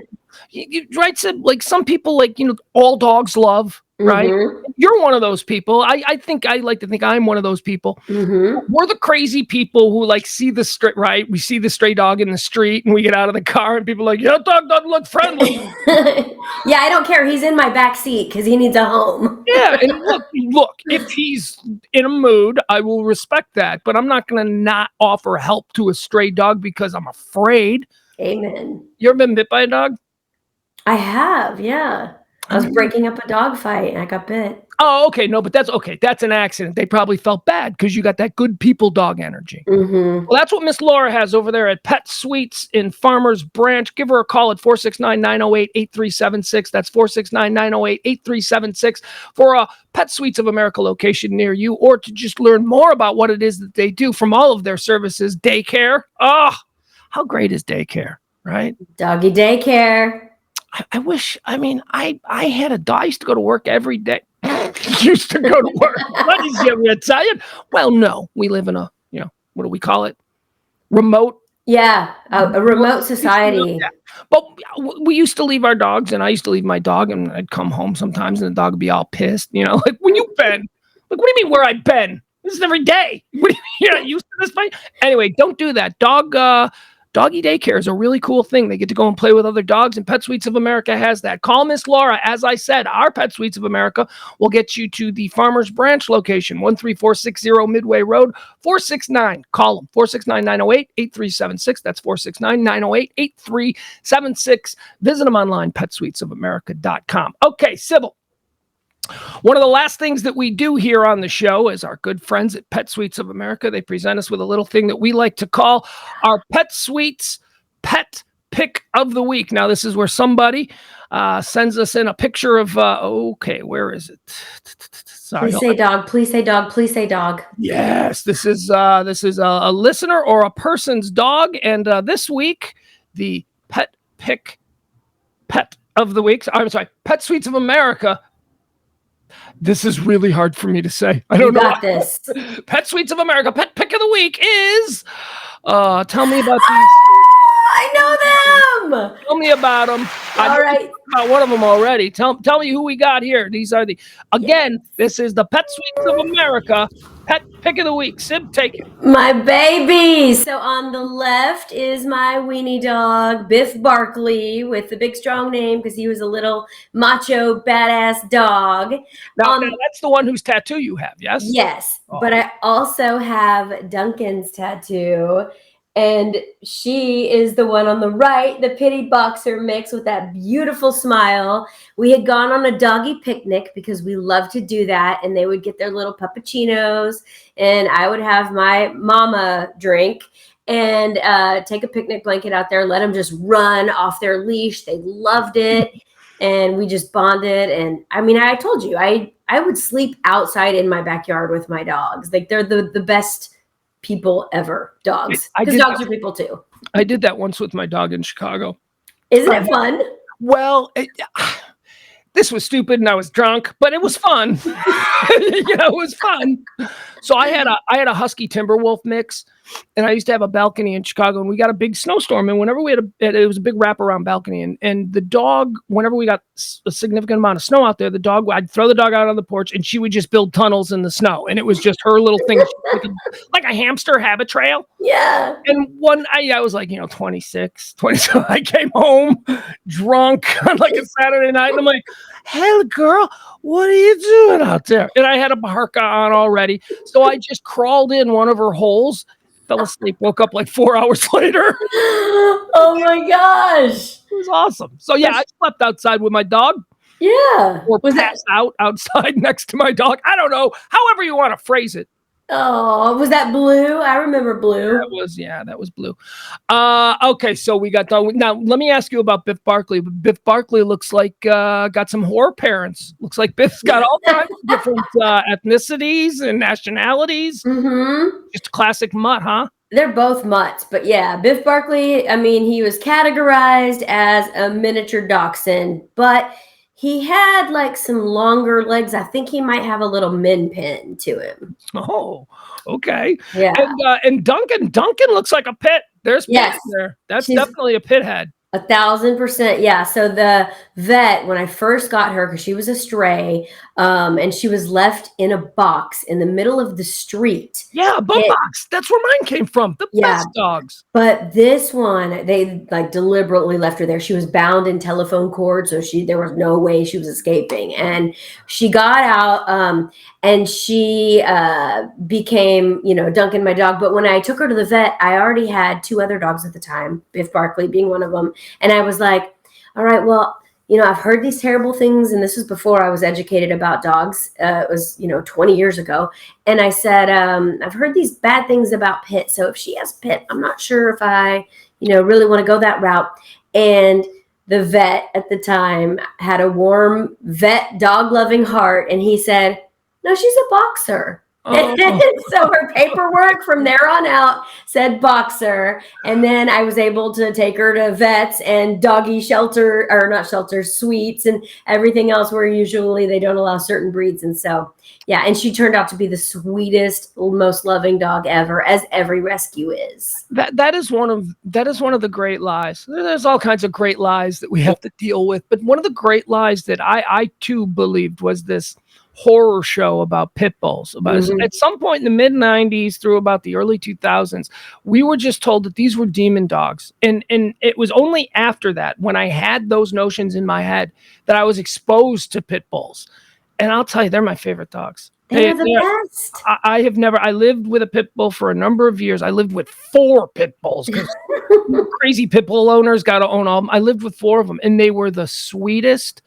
right, Sid? Like some people, like, all dogs love, right? Mm-hmm. You're one of those people. I think I like to think I'm one of those people. Mm-hmm. We're the crazy people who like see the stray, right? We see the stray dog in the street and we get out of the car and people are like, yeah, dog doesn't look friendly. Yeah, I don't care. He's in my back seat because he needs a home. Yeah, and look, if he's in a mood, I will respect that, but I'm not going to not offer help to a stray dog because I'm afraid. Amen. You ever been bit by a dog? I have, yeah. I was breaking up a dog fight and I got bit. Oh, okay. No, but that's okay. That's an accident. They probably felt bad because you got that good people dog energy. Mm-hmm. Well, that's what Miss Laura has over there at PetSuites in Farmers Branch. Give her a call at 469-908-8376. That's 469-908-8376 for a PetSuites of America location near you, or to just learn more about what it is that they do from all of their services. Daycare. Oh, how great is daycare, right? Doggy daycare. I wish, I had a dog. I used to go to work every day. Used to go to work. What is you Italian? Well, no, we live in a, what do we call it? Remote. Yeah, a remote society. Yeah. But we used to leave our dogs, and I used to leave my dog, and I'd come home sometimes, and the dog would be all pissed. Like, when you been? Like, what do you mean where I've been? This is every day. You're not used to this fight? Anyway, don't do that. Doggy daycare is a really cool thing. They get to go and play with other dogs, and PetSuites of America has that. Call Miss Laura. As I said, our PetSuites of America will get you to the Farmers Branch location, 13460 Midway Road, 469. Call them, 469-908-8376. That's 469-908-8376. Visit them online, PetSuitesofAmerica.com. Okay, Sybil. One of the last things that we do here on the show is our good friends at PetSuites of America. They present us with a little thing that we like to call our PetSuites Pet Pick of the Week. Now, this is where somebody sends us in a picture of, okay, where is it? Sorry. Please say dog. Please say dog. Please say dog. Yes, this is a listener or a person's dog. And this week, the Pet of the Week, I'm sorry, PetSuites of America. This is really hard for me to say. I don't know. Got this. PetSuites of America Pet Pick of the Week is. Tell me about these. I know them. Tell me about them. All right. About one of them already. Tell me who we got here. These are this is the PetSuites of America Pet Pick of the Week. Sib, take it. My baby. So on the left is my weenie dog, Biff Barkley, with the big strong name because he was a little macho badass dog. Now that's the one whose tattoo you have, yes? Yes. Oh. But I also have Duncan's tattoo. And she is the one on the right, the pity boxer mix with that beautiful smile. We had gone on a doggy picnic because we love to do that. And they would get their little puppuccinos and I would have my mama drink and take a picnic blanket out there, let them just run off their leash. They loved it. And we just bonded. And I told you, I would sleep outside in my backyard with my dogs. Like they're the best people ever. Dogs, because dogs are people too. I did that once with my dog in Chicago. Isn't it fun? Well, this was stupid and I was drunk, but it was fun. It was fun. So I had a Husky Timberwolf mix, and I used to have a balcony in Chicago, and we got a big snowstorm. And whenever we had it was a big wraparound balcony, and the dog, whenever we got a significant amount of snow out there, I'd throw the dog out on the porch, and she would just build tunnels in the snow, and it was just her little thing, like a hamster habit trail. Yeah. And I was like, 26, 27. I came home drunk on like a Saturday night, and I'm like, hey, girl, what are you doing out there? And I had a parka on already. So I just crawled in one of her holes, fell asleep, woke up like 4 hours later. Oh my gosh. It was awesome. So yeah, I slept outside with my dog. Yeah. Or passed out outside next to my dog. I don't know. However you want to phrase it. Oh, was that blue? I remember blue. That was blue. Okay, so we got done. Now, let me ask you about Biff Barkley. Biff Barkley looks like got some whore parents. Looks like Biff's got all kinds of different ethnicities and nationalities. Mm-hmm. Just a classic mutt, huh? They're both mutts, but yeah, Biff Barkley, he was categorized as a miniature dachshund, but He had like some longer legs. I think he might have a little min pin to him. Oh, okay. Yeah. And Duncan looks like a pit. There's pit there. That's definitely a pit head. 1,000%. Yeah. So the vet, when I first got her, because she was a stray, and she was left in a box in the middle of the street. Yeah, a bum box. That's where mine came from. The best dogs. But this one, they like deliberately left her there. She was bound in telephone cord, so there was no way she was escaping. And she got out, and she became, Duncan, my dog. But when I took her to the vet, I already had 2 other dogs at the time, Biff Barkley being one of them. And I was like, all right, well, I've heard these terrible things. And this was before I was educated about dogs. It was, 20 years ago. And I said, I've heard these bad things about Pitt. So if she has Pitt, I'm not sure if I, really want to go that route. And the vet at the time had a warm vet dog loving heart. And he said, no, she's a boxer. Oh. So her paperwork from there on out said boxer. And then I was able to take her to vets and doggy shelter, or not shelters, suites and everything else where usually they don't allow certain breeds. And so, yeah. And she turned out to be the sweetest, most loving dog ever, as every rescue is. That is one of the great lies. There's all kinds of great lies that we have to deal with. But one of the great lies that I too believed was this horror show about pit bulls. At some point in the mid 90s through about the early 2000s, we were just told that these were demon dogs. And it was only after that, when I had those notions in my head, that I was exposed to pit bulls. And I'll tell you, they're my favorite dogs. They're the best. I lived with a pit bull for a number of years. I lived with 4 pit bulls. Crazy pit bull owners got to own all of them. I lived with 4 of them, and they were the sweetest.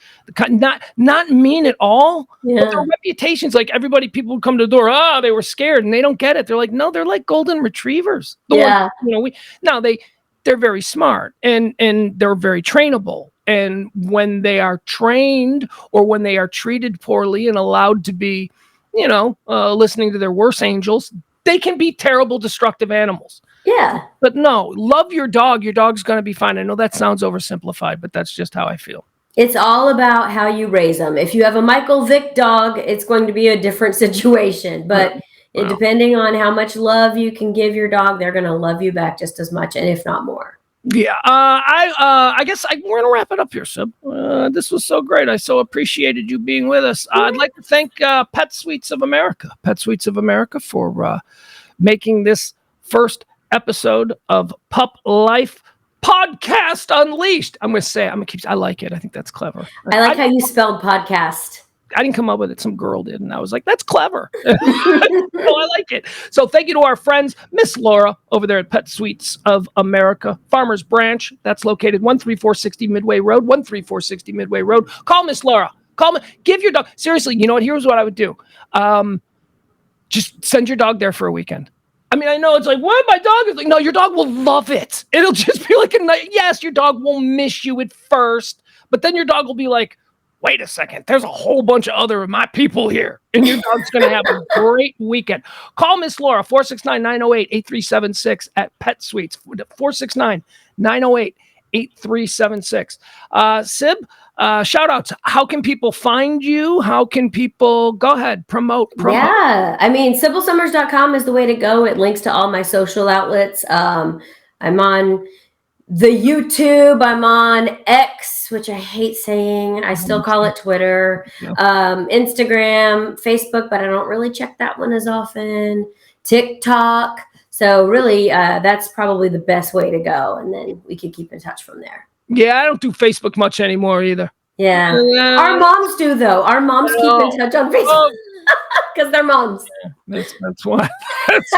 Not mean at all. Yeah. But their reputations, like people would come to the door. Oh, they were scared, and they don't get it. They're like, no, they're like golden retrievers. They're very smart and they're very trainable. And when they are trained or when they are treated poorly and allowed to be, listening to their worst angels, they can be terrible, destructive animals. Yeah. But no, love your dog. Your dog's going to be fine. I know that sounds oversimplified, but that's just how I feel. It's all about how you raise them. If you have a Michael Vick dog, it's going to be a different situation. But depending on how much love you can give your dog, they're going to love you back just as much, and if not more. Yeah, I guess we're gonna wrap it up here, Sib. This was so great. I so appreciated you being with us. I'd like to thank PetSuites of America, for making this first episode of Puplife Podcast Unleashed. I'm gonna say it. I like it. I think that's clever. I like how you spelled podcast. I didn't come up with it. Some girl did. And I was like, that's clever. I like it. So thank you to our friends, Miss Laura over there at PetSuites of America, Farmers Branch. That's located 13460 Midway Road, 13460 Midway Road. Call Miss Laura. Call me. Give your dog. Seriously, you know what? Here's what I would do. Just send your dog there for a weekend. I mean, I know it's like, what? My dog is like, no, your dog will love it. It'll just be like yes, your dog will miss you at first, but then your dog will be like, wait a second, there's a whole bunch of other of my people here, and your dog's going to have a great weekend. Call Miss Laura, 469-908-8376 at PetSuites, 469-908-8376. Sib, shout outs. How can people find you? How can people go ahead, promote? Yeah, I mean, SybilSummers.com is the way to go. It links to all my social outlets. I'm on the YouTube, I'm on X, which I hate saying. I still call it Twitter. Instagram, Facebook, but I don't really check that one as often. TikTok. So really, that's probably the best way to go. And then we can keep in touch from there. Yeah, I don't do Facebook much anymore either. Yeah. Our moms do, though. Our moms keep in touch on Facebook because they're moms. Yeah, that's why. That's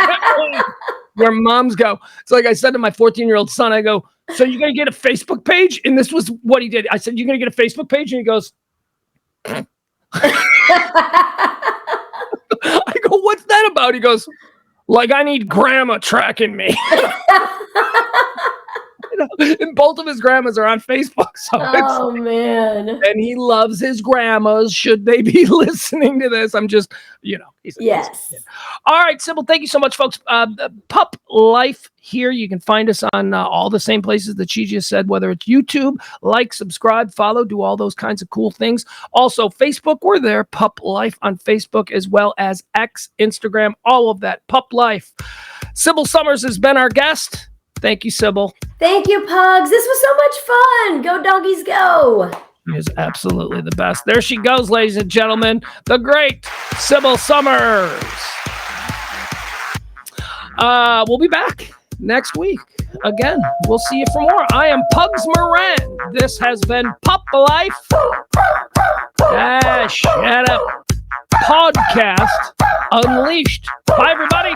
where moms go. It's like I said to my 14-year-old son, I go, so you're going to get a Facebook page? And this was what he did. I said, you're going to get a Facebook page? And he goes, I go, what's that about? He goes, like I need grandma tracking me. And both of his grandmas are on Facebook. So Oh, man. and he loves his grandmas. Should they be listening to this? I'm just, he's a Yes. kid. All right, Sybil, thank you so much, folks. Pup Life here. You can find us on all the same places that she just said, whether it's YouTube, like, subscribe, follow, do all those kinds of cool things. Also, Facebook, we're there. Pup Life on Facebook, as well as X, Instagram, all of that. Pup Life. Sybil Summers has been our guest. Thank you, Sybil. Thank you, Pugs. This was so much fun. Go doggies, go. She is absolutely the best. There she goes, ladies and gentlemen. The great Sybil Summers. We'll be back next week. Again, we'll see you for more. I am Pugs Moran. This has been Pup Life. Shut up. Podcast Unleashed. Bye, everybody.